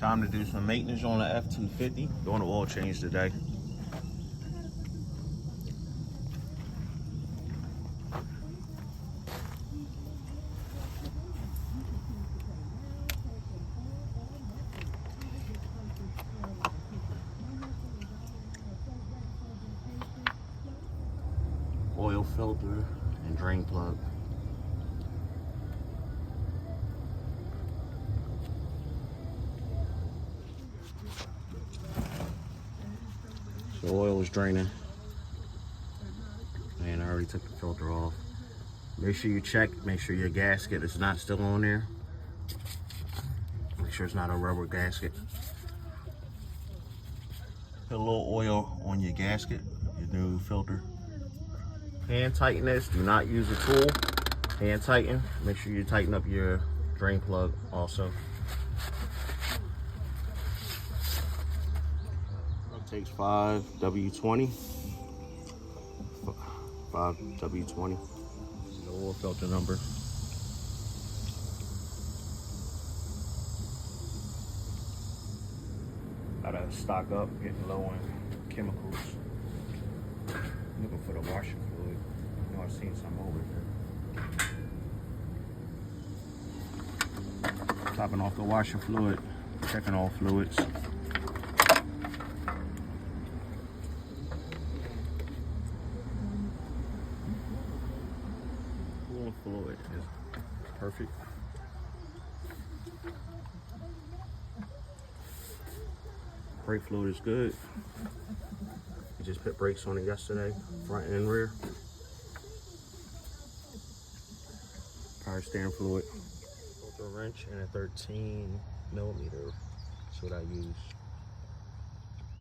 Time to do some maintenance on the F-250. Doing the oil change today. Oil filter and drain plug. The oil is draining, and I already took the filter off. Make sure you check, make sure your gasket is not still on there. Make sure it's not a rubber gasket. Put a little oil on your gasket, your new filter. Hand tighten this, do not use a tool. Hand tighten, make sure you tighten up your drain plug also. Takes 5 W20. 5 W20. The oil filter number. Gotta stock up, getting low on chemicals. Looking for the washer fluid. I know I've seen some over here. Topping off the washer fluid, checking all fluids. Fluid is perfect. Brake fluid is good. I just put brakes on it yesterday, front and rear. Power steering fluid. Filter wrench and a 13mm. That's what I use.